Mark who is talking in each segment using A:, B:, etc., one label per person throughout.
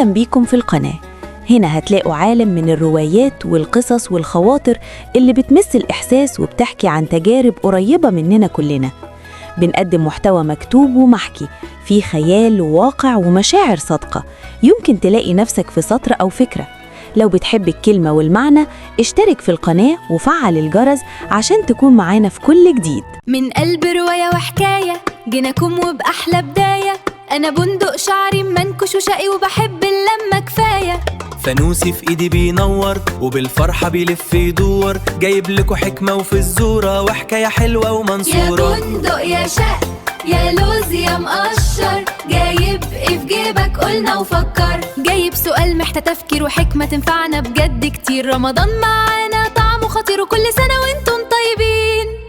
A: أهلا بيكم في القناة. هنا هتلاقوا عالم من الروايات والقصص والخواطر اللي بتمس الإحساس وبتحكي عن تجارب قريبة مننا كلنا. بنقدم محتوى مكتوب ومحكي فيه خيال وواقع ومشاعر صادقة، يمكن تلاقي نفسك في سطر أو فكرة. لو بتحب الكلمة والمعنى اشترك في القناة وفعل الجرس عشان تكون معانا في كل جديد.
B: من قلب رواية وحكاية جيناكم وبأحلى بداية. أنا بندق شعري منكش وشقي وبحب اللمة كفاية.
C: فانوسي في ايدي بينور وبالفرحة بيلف يدور، جايب لكم حكمة وفي الزورة وحكاية حلوة ومنصورة.
B: يا بندق يا شق يا لوز يا مقشر، جايب ايه في جيبك قلنا وفكر. جايب سؤال محتاج تفكير وحكمة تنفعنا بجد كتير. رمضان معانا طعمه خطير وكل سنة وانتم طيبين.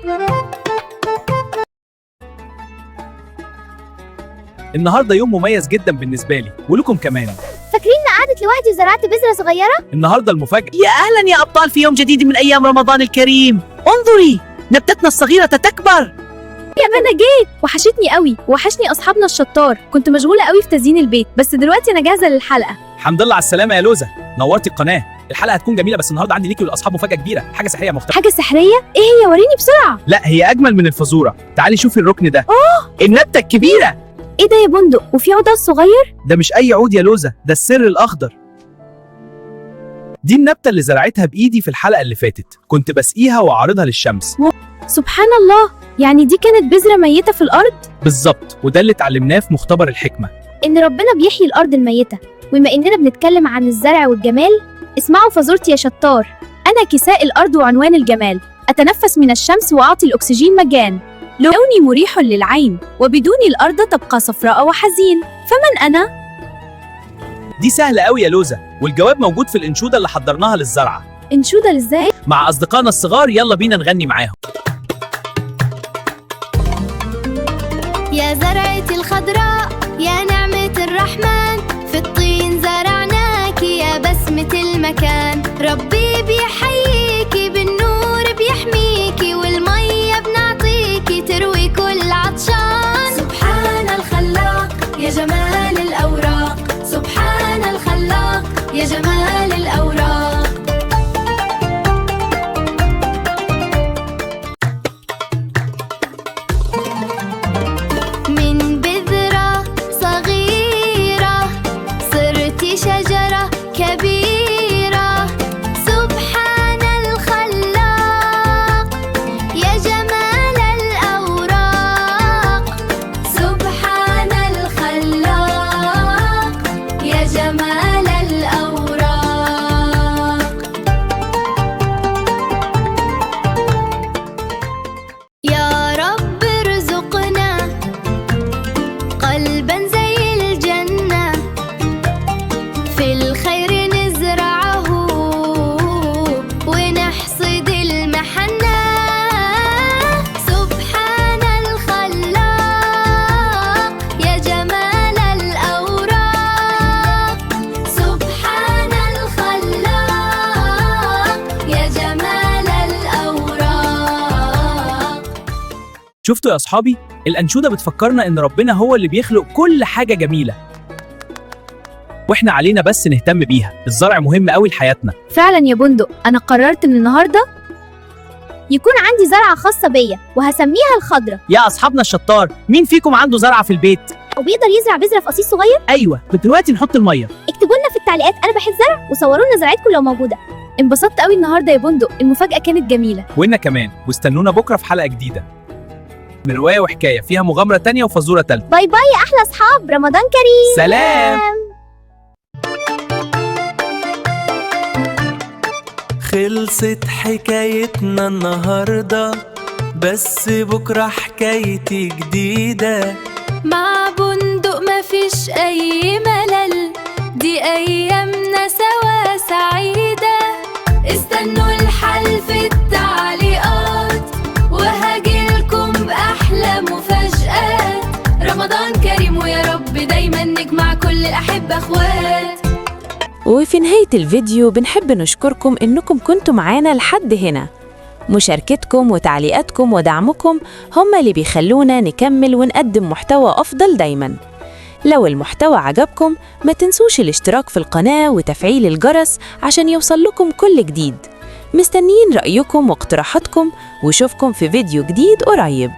D: النهارده يوم مميز جدا بالنسبه لي ولكم كمان.
E: فاكرين قعدت لوحدي وزرعت بذرة صغيرة؟
D: النهارده المفاجأة.
F: يا أهلا يا أبطال في يوم جديد من أيام رمضان الكريم. انظري نبتتنا الصغيرة تكبر.
E: يا أنا جيت، وحشتني قوي، وحشني أصحابنا الشطار. كنت مشغولة قوي في تزيين البيت، بس دلوقتي أنا جاهزة للحلقة.
D: الحمد لله على السلامة يا لوزة، نورتي القناة. الحلقة هتكون جميلة، بس النهارده عندي ليكي وللأصحاب مفاجأة كبيرة، حاجة سحرية مختلفة.
E: حاجة سحرية؟ إيه هي؟ وريني بسرعة.
D: لا، هي أجمل من الفزورة. تعالي شوفي الركن ده.
F: النبتة الكبيرة.
E: إيه ده يا بندق؟ وفي عود صغير؟
D: ده مش أي عود يا لوزة، ده السر الأخضر. دي النبتة اللي زرعتها بإيدي في الحلقة اللي فاتت، كنت بسقيها وأعرضها للشمس.
E: سبحان الله، يعني دي كانت بذرة ميتة في الأرض؟
D: بالظبط، وده اللي اتعلمناه في مختبر الحكمة.
E: إن ربنا بيحيي الأرض الميتة. وبما إننا بنتكلم عن الزرع والجمال، اسمعوا فزورتي يا شطار. أنا كساء الأرض وعنوان الجمال، أتنفس من الشمس وأعطي الأكسجين مجان. لوني مريح للعين، وبدون الأرض تبقى صفراء وحزين. فمن أنا؟
D: دي سهلة قوي يا لوزة، والجواب موجود في الأنشودة اللي حضرناها للزرعة
E: أنشودة إزاي؟
D: مع أصدقائنا الصغار. يلا بينا نغني معاهم.
B: يا زرعتي الخضراء يا نعمة الرحمن، في الطين زرعناكي يا بسمة المكان. ربي بيحييكي بالنور بيحميكي، والمية بنعطيكي تروي كل عطشان. سبحان الخلاق يا جمال الأوراق، سبحان الخلاق يا جمال الأوراق. من بذرة صغيرة صرتي شجرة كبيرة. سبحان الخلاق يا جمال الأوراق، سبحان الخلاق يا جمال الأوراق. يا رب ارزقنا قلبا زي الجنة، في الخير نزرعه ونحصد المحنة. سبحان الخلاق يا جمال الأوراق، سبحان الخلاق يا جمال الأوراق.
D: شفتوا يا أصحابي؟ الأنشودة بتفكرنا إن ربنا هو اللي بيخلق كل حاجة جميلة، وإحنا علينا بس نهتم بيها. الزرع مهم قوي لحياتنا.
E: فعلا يا بندق، أنا قررت إن النهاردة يكون عندي زرعة خاصة بيا، وهسميها الخضرة.
F: يا أصحابنا الشطار، مين فيكم عنده زرعة في البيت؟
E: وبيقدر يزرع بذرة في قصيص صغير؟
F: أيوة، دلوقتي نحط المية.
E: اكتبوا لنا في التعليقات أنا بحب زرع، وصوروا لنا زراعتكم لو موجودة. انبسطت قوي النهاردة يا بندق، المفاجأة كانت جميلة.
D: وإنا كمان، واستنونا بكرة في حلقة جديدة من رواية وحكاية فيها مغامرة تانية وفزورة تالتة.
E: باي باي يا أحلى أصحاب، رمضان كريم.
D: سلام.
C: خلصت حكايتنا النهاردة، بس بكرة حكايتي جديدة.
B: مع بندق مفيش أي ملل، دي أيامنا سوا سعيدة. استنوا الحل في التعليقات، وهجيلكم بأحلى مفاجآت. رمضان كريم ويا رب دايما نجمع كل الأحبة أخوات.
A: وفي نهاية الفيديو بنحب نشكركم إنكم كنتوا معانا لحد هنا. مشاركتكم وتعليقاتكم ودعمكم هم اللي بيخلونا نكمل ونقدم محتوى أفضل دايماً. لو المحتوى عجبكم ما تنسوش الاشتراك في القناة وتفعيل الجرس عشان يوصل لكم كل جديد. مستنيين رأيكم واقتراحاتكم وشوفكم في فيديو جديد قريب.